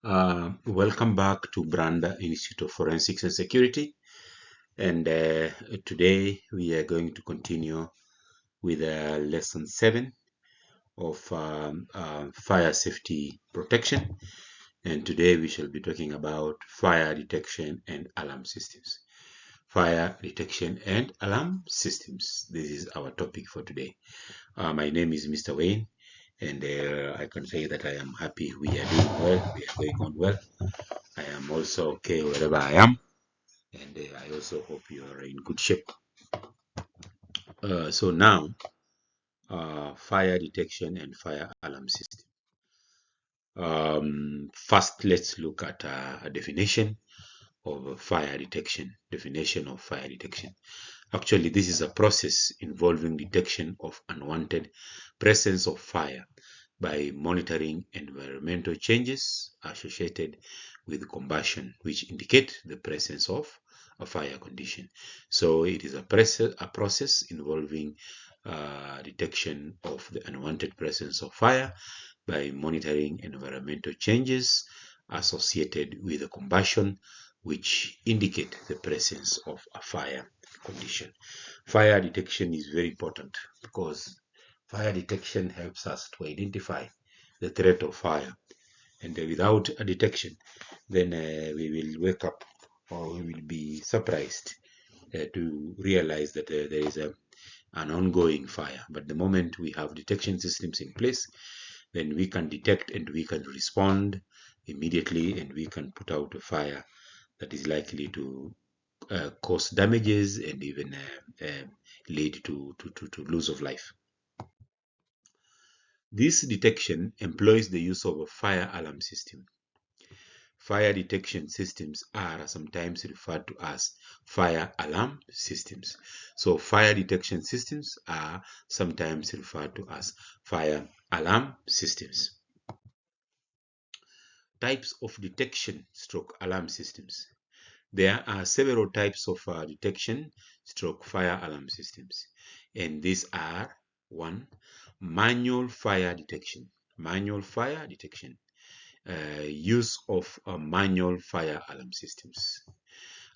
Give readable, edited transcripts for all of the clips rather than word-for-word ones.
Welcome back to Branda Institute of Forensics and Security. And today we are going to continue with lesson 7 of fire safety protection. And today we shall be talking about fire detection and alarm systems. Fire detection and alarm systems. This is our topic for today. My name is Mr. Wayne, and I can say that I am happy we are doing well. We are going on well. I am also okay wherever I am, and I also hope you are in good shape. So now, fire detection and fire alarm system. First, let's look at a definition of fire detection. Definition of fire detection. Actually, this is a process involving detection of unwanted presence of fire by monitoring environmental changes associated with combustion, which indicate the presence of a fire condition. So it is a process involving detection of the unwanted presence of fire by monitoring environmental changes associated with the combustion, which indicate the presence of a fire condition. Fire detection is very important because fire detection helps us to identify the threat of fire. And without a detection, then we will wake up or we will be surprised to realize that there is an ongoing fire. But the moment we have detection systems in place, then we can detect and we can respond immediately, and we can put out a fire that is likely to cause damages and even lead to loss of life. This detection employs the use of a fire alarm system. Fire detection systems are sometimes referred to as fire alarm systems. So fire detection systems are sometimes referred to as fire alarm systems. Types of detection stroke alarm systems. There are several types of detection stroke fire alarm systems, and these are: 1. Manual fire detection. Manual fire detection. Use of manual fire alarm systems.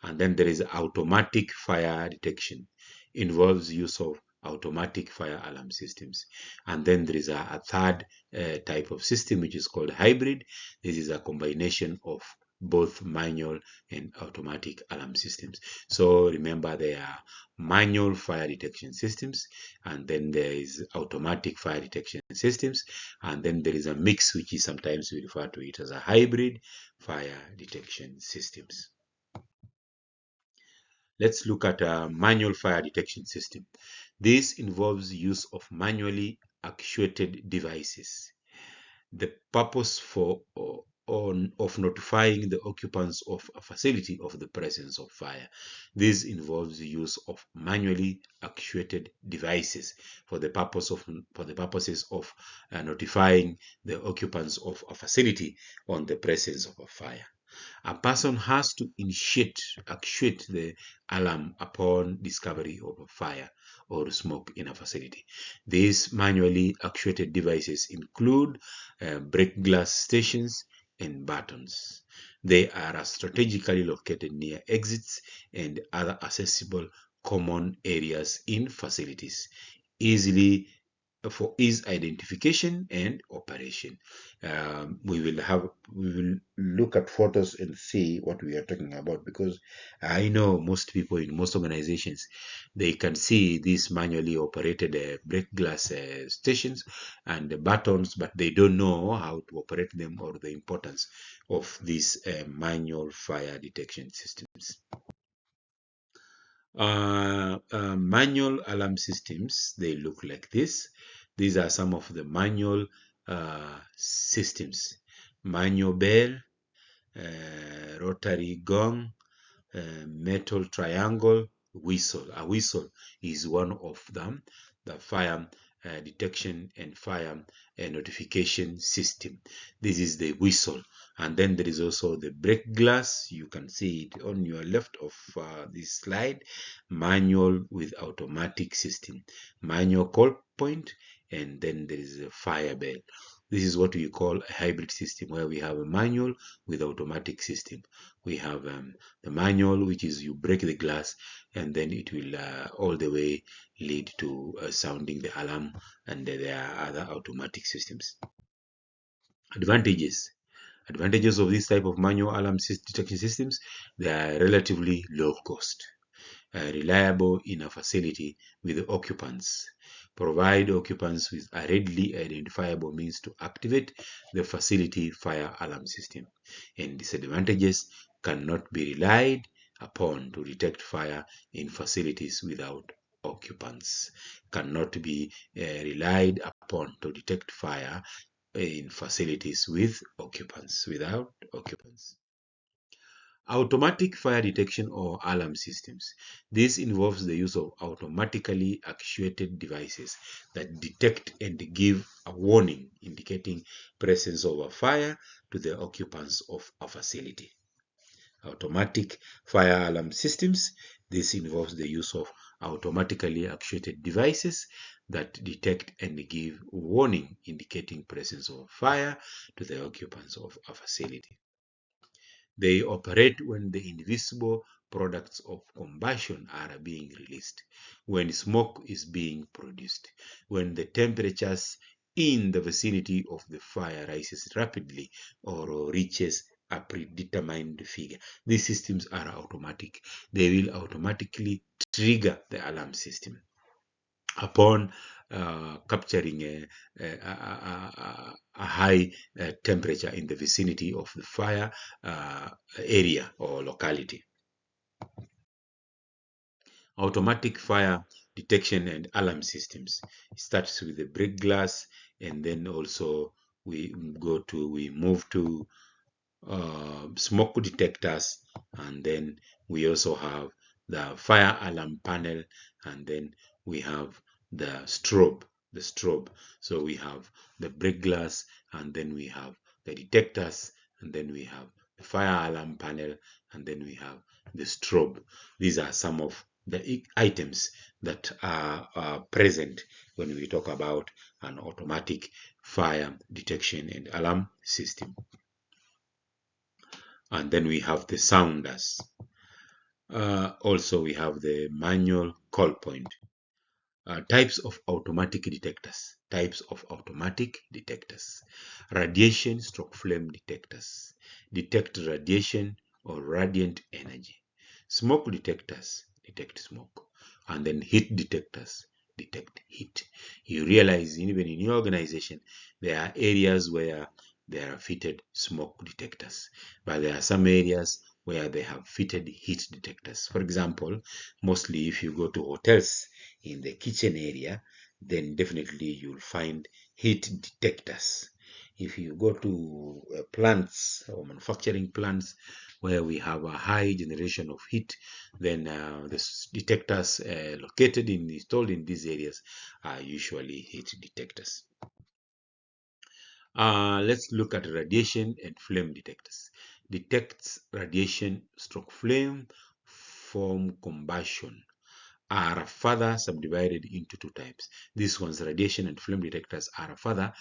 And then there is automatic fire detection. Involves use of automatic fire alarm systems. And then there is a third type of system, which is called hybrid. This is a combination of both manual and automatic alarm systems. So remember, there are manual fire detection systems, and then there is automatic fire detection systems, and then there is a mix, which is sometimes we refer to it as a hybrid fire detection systems. Let's look at a manual fire detection system. This involves use of manually actuated devices. The purpose of notifying the occupants of a facility of the presence of fire. This involves the use of manually actuated devices for the purposes of notifying the occupants of a facility on the presence of a fire. A person has to actuate the alarm upon discovery of a fire or smoke in a facility. These manually actuated devices include break glass stations and buttons. They are strategically located near exits and other accessible common areas in facilities, easily for ease identification and operation. We will look at photos and see what we are talking about, because I know most people in most organizations, they can see these manually operated break glass stations and the buttons, but they don't know how to operate them or the importance of these manual fire detection systems. Manual alarm systems, they look like this. These are some of the manual systems: manual bell, rotary gong, metal triangle, whistle. A whistle is one of them. The fire detection and fire notification system. This is the whistle. And then there is also the break glass. You can see it on your left of this slide. Manual with automatic system. Manual call point, and then there is a fire bell. This is what we call a hybrid system, where we have a manual with automatic system. We have the manual, which is you break the glass and then it will all the way lead to sounding the alarm, and there are other automatic systems. Advantages of this type of manual alarm detection systems: they are relatively low cost, reliable in a facility with occupants, provide occupants with a readily identifiable means to activate the facility fire alarm system, and disadvantages: cannot be relied upon to detect fire in facilities without occupants, cannot be relied upon to detect fire in facilities without occupants. Automatic fire detection or alarm systems. This involves the use of automatically actuated devices that detect and give a warning indicating presence of a fire to the occupants of a facility. Automatic fire alarm systems. This involves the use of automatically actuated devices that detect and give warning indicating presence of fire to the occupants of a facility. They operate when the invisible products of combustion are being released, when smoke is being produced, when the temperatures in the vicinity of the fire rises rapidly or reaches a predetermined figure. These systems are automatic. They will automatically trigger the alarm system upon capturing a high temperature in the vicinity of the fire area or locality. Automatic fire detection and alarm systems. It starts with the break glass, and then also we move to smoke detectors, and then we also have the fire alarm panel, and then we have the strobe. So we have the break glass, and then we have the detectors, and then we have the fire alarm panel, and then we have the strobe. These are some of the items that are present when we talk about an automatic fire detection and alarm system. And then we have the sounders. Also, we have the manual call point. Types of automatic detectors. Types of automatic detectors. Radiation stroke flame detectors. Detect radiation or radiant energy. Smoke detectors detect smoke. And then heat detectors detect heat. You realize even in your organization, there are areas where there are fitted smoke detectors, but there are some areas where they have fitted heat detectors. For example, mostly if you go to hotels, in the kitchen area, then definitely you'll find heat detectors. If you go to plants or manufacturing plants where we have a high generation of heat, then the detectors installed in these areas are usually heat detectors. Let's look at radiation and flame detectors. Detects radiation stroke flame from combustion are further subdivided into two types. These ones, radiation and flame detectors, are further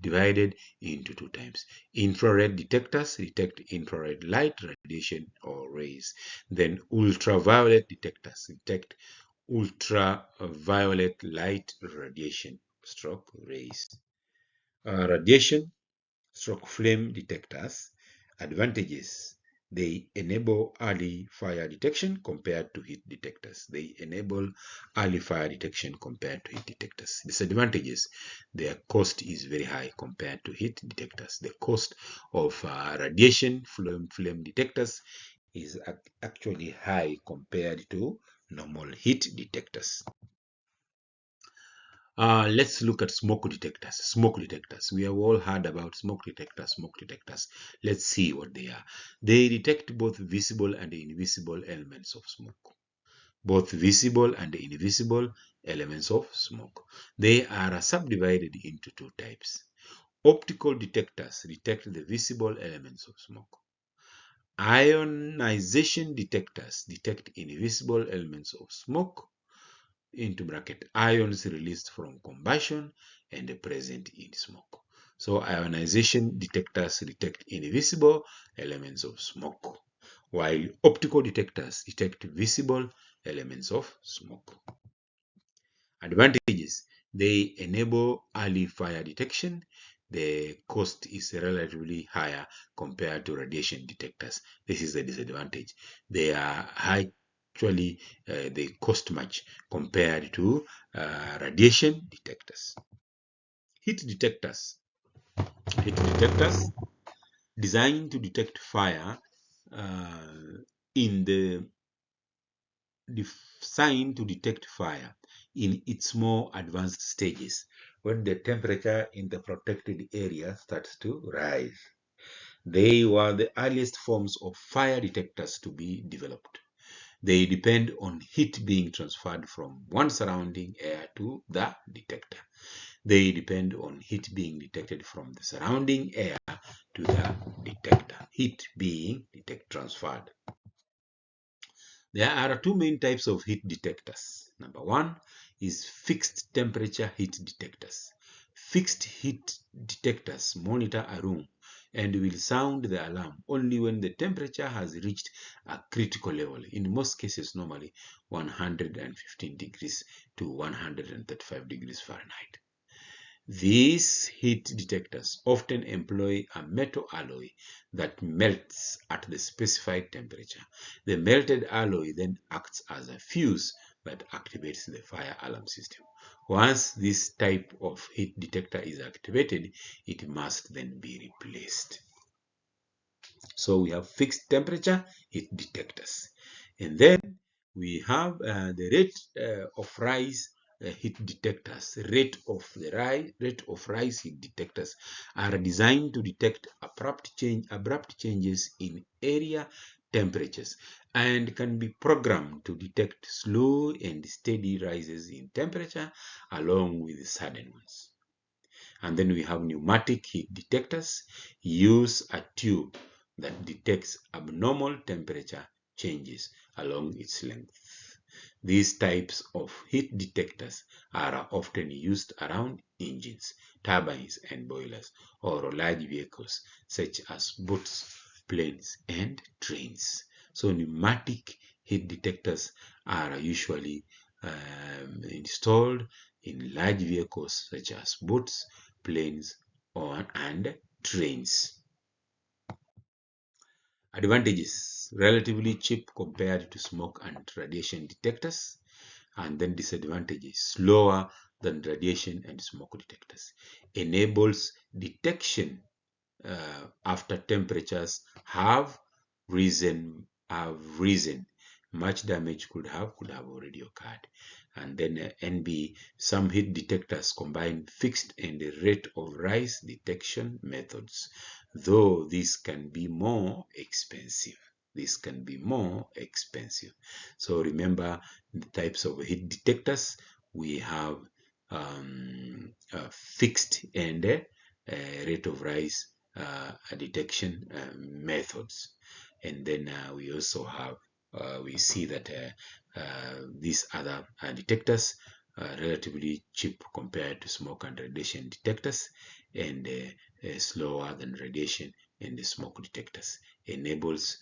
divided into two types. Infrared detectors detect infrared light, radiation, or rays. Then ultraviolet detectors detect ultraviolet light, radiation, stroke rays. Radiation stroke flame detectors. Advantages: they enable early fire detection compared to heat detectors. They enable early fire detection compared to heat detectors. Disadvantages: their cost is very high compared to heat detectors. The cost of radiation flame detectors is actually high compared to normal heat detectors. Let's look at smoke detectors. Smoke detectors. We have all heard about smoke detectors. Smoke detectors. Let's see what they are. They detect both visible and invisible elements of smoke. Both visible and invisible elements of smoke. They are subdivided into two types. Optical detectors detect the visible elements of smoke. Ionization detectors detect invisible elements of smoke, into bracket ions released from combustion and present in smoke. So ionization detectors detect invisible elements of smoke, while optical detectors detect visible elements of smoke. Advantages: they enable early fire detection. The cost is relatively higher compared to radiation detectors. This is the disadvantage. They are actually they cost much compared to radiation detectors. Heat detectors. Heat detectors designed to detect fire uh, in the designed to detect fire in its more advanced stages when the temperature in the protected area starts to rise. They were the earliest forms of fire detectors to be developed. They depend on heat being transferred from one surrounding air to the detector. They depend on heat being detected from the surrounding air to the detector. Heat being transferred. There are two main types of heat detectors. Number one is fixed temperature heat detectors. Fixed heat detectors monitor a room and will sound the alarm only when the temperature has reached a critical level, in most cases normally 115 degrees to 135 degrees Fahrenheit. These heat detectors often employ a metal alloy that melts at the specified temperature. The melted alloy then acts as a fuse that activates the fire alarm system. Once this type of heat detector is activated, it must then be replaced. So we have fixed temperature heat detectors. And then we have the rate of rise heat detectors. Rate of rise heat detectors are designed to detect abrupt changes in area temperatures and can be programmed to detect slow and steady rises in temperature along with sudden ones. And then we have pneumatic heat detectors. Use a tube that detects abnormal temperature changes along its length. These types of heat detectors are often used around engines, turbines, and boilers, or large vehicles such as boats, planes, and trains. So pneumatic heat detectors are usually installed in large vehicles such as boats, planes, and trains. Advantages: relatively cheap compared to smoke and radiation detectors. And then disadvantages: slower than radiation and smoke detectors. Enables detection after temperatures have risen. Much damage could have already occurred. And then NB, some heat detectors combine fixed and rate of rise detection methods, though this can be more expensive. So remember the types of heat detectors. We have fixed and rate of rise detection methods. And then we also have, we see that these other detectors are relatively cheap compared to smoke and radiation detectors, and slower than radiation and the smoke detectors. Enables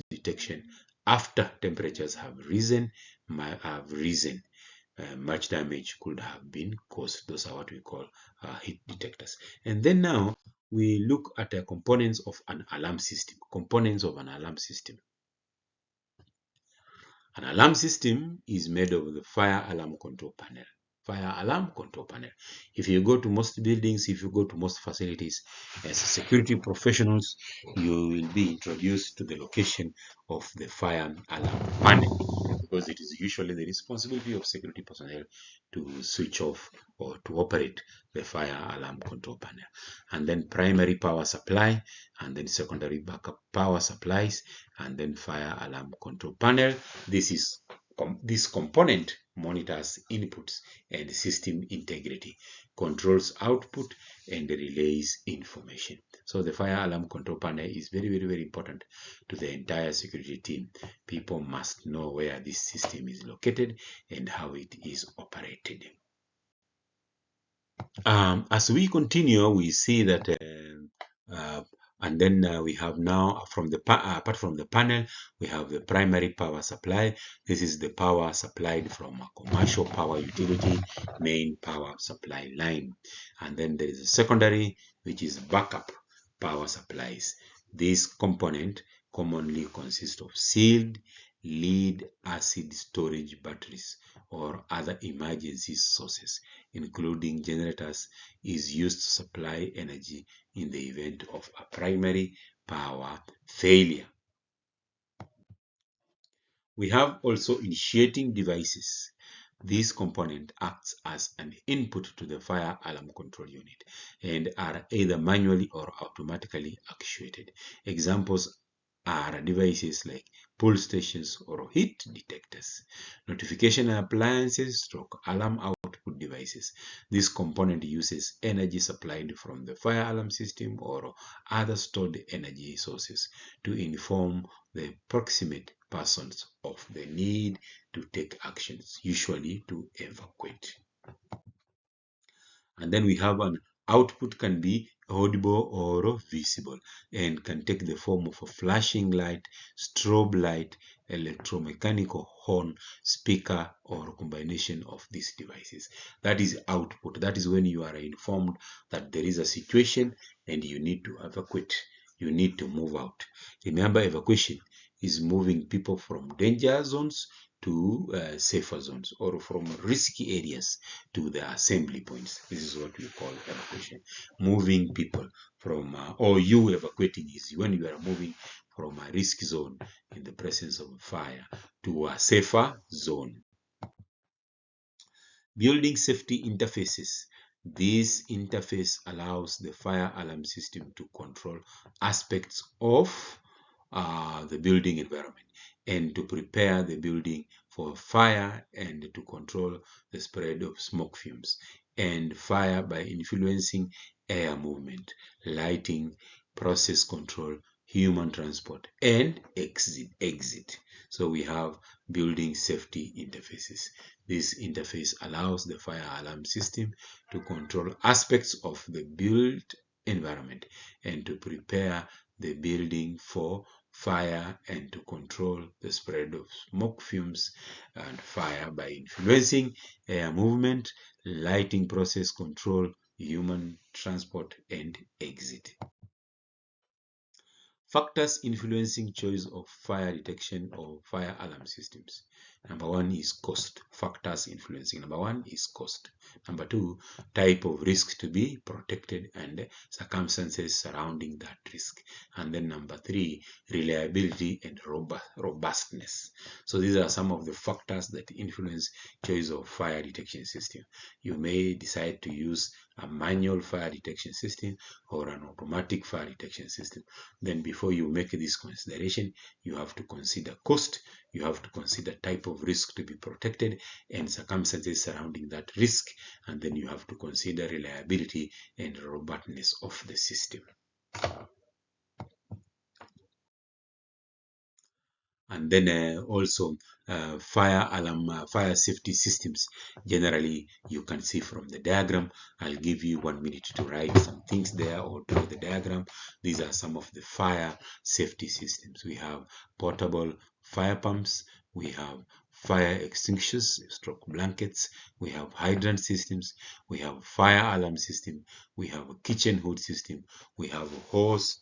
detection after temperatures have risen. Much damage could have been caused. Those are what we call heat detectors. And then now we look at the components of an alarm system. An alarm system is made of the fire alarm control panel. If you go to most buildings, if you go to most facilities, as security professionals, you will be introduced to the location of the fire alarm panel, because it is usually the responsibility of security personnel to switch off or to operate the fire alarm control panel. And then primary power supply, and then secondary backup power supplies, and then fire alarm control panel. This component monitors inputs and system integrity, controls output, and relays information. So the fire alarm control panel is very, very, very important to the entire security team. People must know where this system is located and how it is operated. As we continue, we see that, and then we have now from the apart from the panel, we have the primary power supply. This is the power supplied from a commercial power utility main power supply line, and then there is a secondary, which is backup power supplies. This component commonly consists of sealed lead acid storage batteries or other emergency sources, including generators, is used to supply energy in the event of a primary power failure. We have also initiating devices. This component acts as an input to the fire alarm control unit and are either manually or automatically actuated. Examples are devices like pull stations or heat detectors. Notification appliances stroke alarm output devices. This component uses energy supplied from the fire alarm system or other stored energy sources to inform the proximate persons of the need to take actions, usually to evacuate. And then we have an output can be audible or visible and can take the form of a flashing light, strobe light, electromechanical horn, speaker, or combination of these devices. That is output. That is when you are informed that there is a situation and you need to evacuate. You need to move out. Remember, evacuation is moving people from danger zones to safer zones or from risky areas to the assembly points. This is what we call evacuation. Moving people from, or you evacuating is when you are moving from a risk zone in the presence of fire to a safer zone. Building safety interfaces. This interface allows the fire alarm system to control aspects of the building environment and to prepare the building for fire and to control the spread of smoke fumes and fire by influencing air movement, lighting, process control, human transport, and exit. So we have building safety interfaces. This interface allows the fire alarm system to control aspects of the built environment and to prepare the building for fire and to control the spread of smoke fumes and fire by influencing air movement, lighting process control, human transport, and exit. Factors influencing choice of fire detection or fire alarm systems. Number one is cost. Factors influencing. Number one is cost. Number two, type of risk to be protected and circumstances surrounding that risk. And then number three, reliability and robustness. So these are some of the factors that influence choice of fire detection system. You may decide to use a manual fire detection system or an automatic fire detection system. Then before you make this consideration, you have to consider cost, you have to consider type of risk to be protected and circumstances surrounding that risk, and then you have to consider reliability and robustness of the system. And then also fire alarm, fire safety systems. Generally, you can see from the diagram. I'll give you 1 minute to write some things there or draw the diagram. These are some of the fire safety systems. We have portable fire pumps. We have fire extinguishers, stroke blankets. We have hydrant systems. We have fire alarm system. We have a kitchen hood system. We have a hose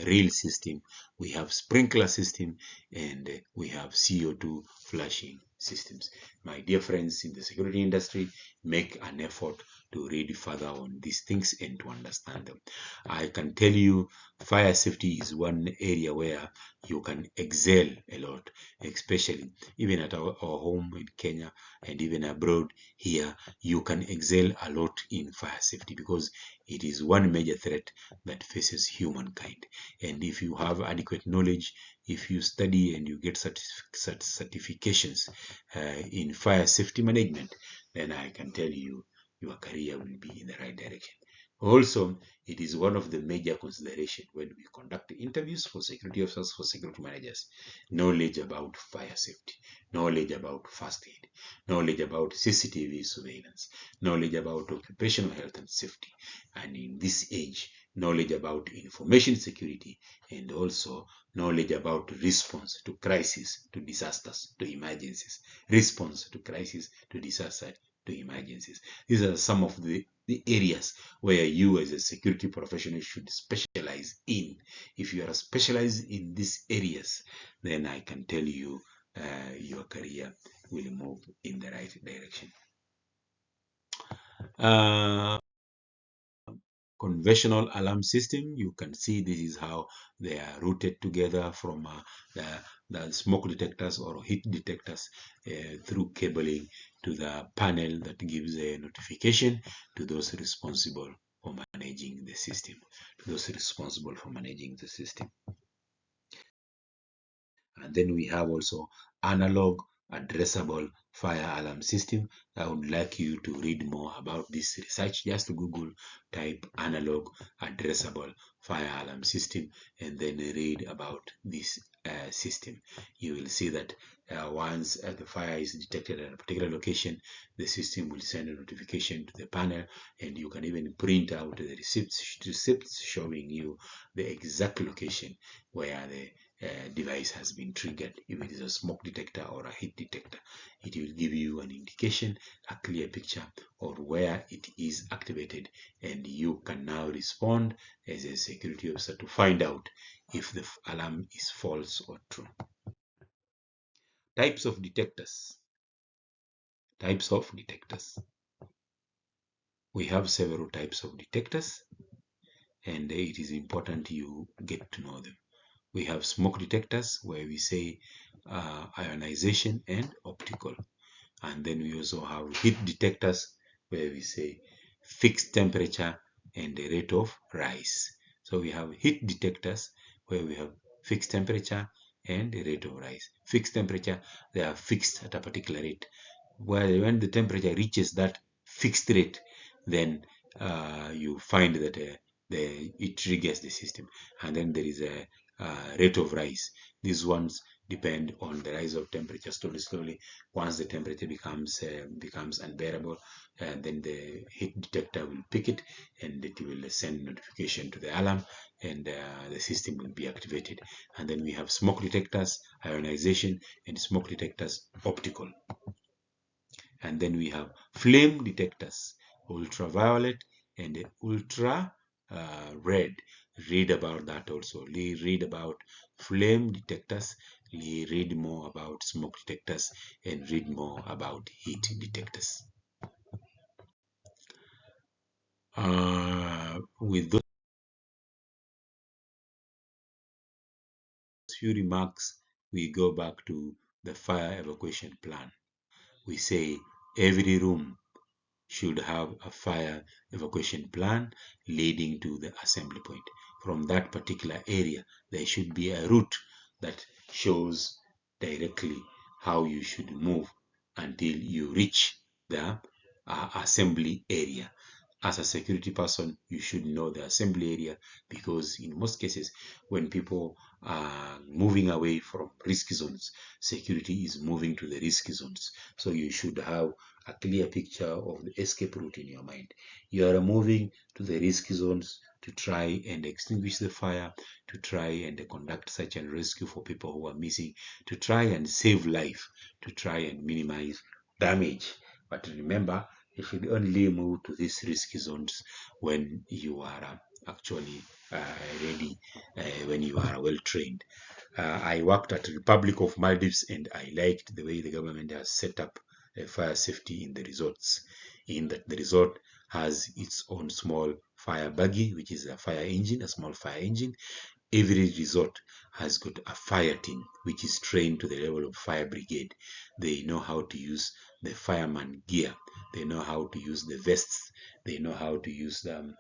reel system. We have sprinkler system, and we have CO2 flushing systems. My dear friends in the security industry, make an effort to read further on these things and to understand them. I can tell you fire safety is one area where you can excel a lot, especially even at our home in Kenya and even abroad here, you can excel a lot in fire safety because it is one major threat that faces humankind. And if you have adequate knowledge, if you study and you get certifications in fire safety management, then I can tell you your career will be in the right direction. Also, it is one of the major considerations when we conduct interviews for security officers, for security managers. Knowledge about fire safety, knowledge about first aid, knowledge about CCTV surveillance, knowledge about occupational health and safety, and in this age, knowledge about information security, and also knowledge about response to crisis, to disasters, to emergencies, response to crisis, to disaster, to emergencies. These are some of the areas where you as a security professional should specialize in. If you are specialized in these areas, then I can tell you your career will move in the right direction. Uh, Conventional alarm system, you can see this is how they are routed together from the smoke detectors or heat detectors through cabling to the panel that gives a notification to those responsible for managing the system, And then we have also analog addressable fire alarm system. I would like you to read more about this research. Just Google, type analog addressable fire alarm system, and then read about this system. You will see that once the fire is detected at a particular location, the system will send a notification to the panel, and you can even print out the receipts showing you the exact location where the device has been triggered. If it is a smoke detector or a heat detector, it will give you an indication, a clear picture of where it is activated, and you can now respond as a security officer to find out if the alarm is false or true. Types of detectors. We have several types of detectors, and it is important you get to know them. We have smoke detectors where we say ionization and optical. And then we also have heat detectors where we say fixed temperature and the rate of rise. So we have heat detectors where we have fixed temperature and the rate of rise. Fixed temperature, they are fixed at a particular rate. Where when the temperature reaches that fixed rate, then you find that it triggers the system. And then there is a rate of rise. These ones depend on the rise of temperature slowly. Once the temperature becomes unbearable, then the heat detector will pick it, and it will send notification to the alarm, and the system will be activated. And then we have smoke detectors, ionization, and smoke detectors, optical. And then we have flame detectors, ultraviolet and ultra red. Read about that also. Read about flame detectors, read more about smoke detectors, and read more about heat detectors. With those few remarks, we go back to the fire evacuation plan. We say every room should have a fire evacuation plan leading to the assembly point. From that particular area, there should be a route that shows directly how you should move until you reach the assembly area. As a security person, you should know the assembly area, because in most cases, when people are moving away from risk zones, security is moving to the risk zones. So you should have a clear picture of the escape route in your mind. You are moving to the risk zones to try and extinguish the fire, to try and conduct search and rescue for people who are missing, to try and save life, to try and minimize damage. But remember, you should only move to these risk zones when you are actually ready, when you are well trained. I worked at the Republic of Maldives, and I liked the way the government has set up fire safety in the resorts. In that the resort has its own small fire buggy, which is a fire engine, a small fire engine. Every resort has got a fire team which is trained to the level of fire brigade. They know how to use the fireman gear. They know how to use the vests. They know how to use the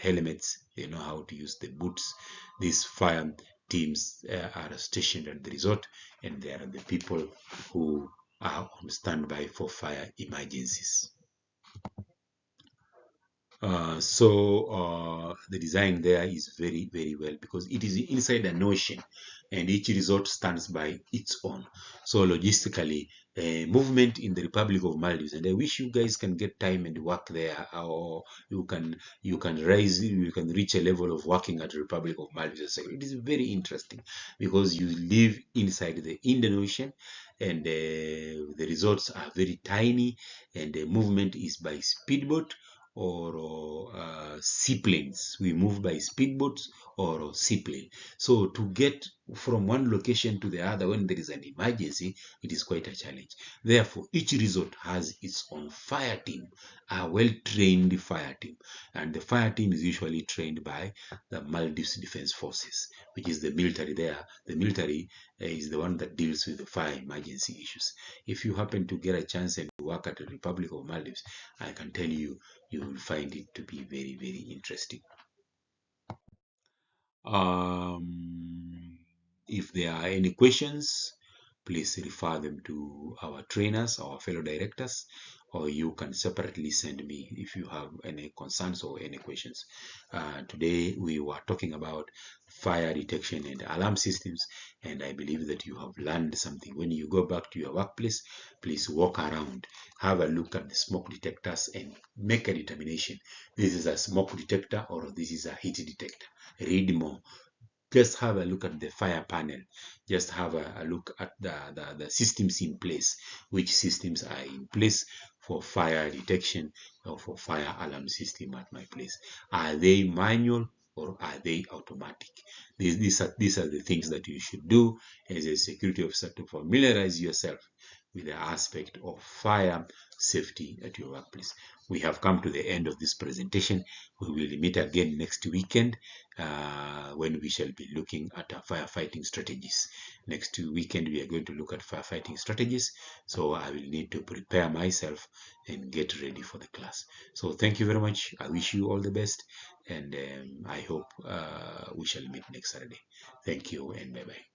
helmets. They know how to use the boots. These fire teams are stationed at the resort, and they are the people who are on standby for fire emergencies. The design there is very, very well because it is inside an ocean and each resort stands by its own. So logistically, movement in the Republic of Maldives, and I wish you guys can get time and work there, or you can reach a level of working at the Republic of Maldives. So it is very interesting because you live inside the Indian Ocean, and the resorts are very tiny, and the movement is by speedboat or seaplanes. We move by speedboats or seaplane. So to get from one location to the other when there is an emergency, it is quite a challenge. Therefore, each resort has its own fire team, a well-trained fire team, and the fire team is usually trained by the Maldives Defense Forces, which is the military there. The military is the one that deals with the fire emergency issues. If you happen to get a chance and work at the Republic of Maldives, I can tell you, you will find it to be very, very interesting. Um, if there are any questions, please refer them to our trainers, our fellow directors, or you can separately send me if you have any concerns or any questions. Today we were talking about fire detection and alarm systems, and I believe that you have learned something. When you go back to your workplace, please walk around, have a look at the smoke detectors, and make a determination. This is a smoke detector or this is a heat detector. Read more. Just have a look at the fire panel. Just have a look at the systems in place. Which systems are in place for fire detection or for fire alarm system at my place? Are they manual or are they automatic? These are the things that you should do as a security officer to familiarize yourself with the aspect of fire safety at your workplace. We have come to the end of this presentation. We will meet again next weekend when we shall be looking at firefighting strategies. Next weekend, we are going to look at firefighting strategies. So I will need to prepare myself and get ready for the class. So thank you very much. I wish you all the best. And I hope we shall meet next Saturday. Thank you and bye bye.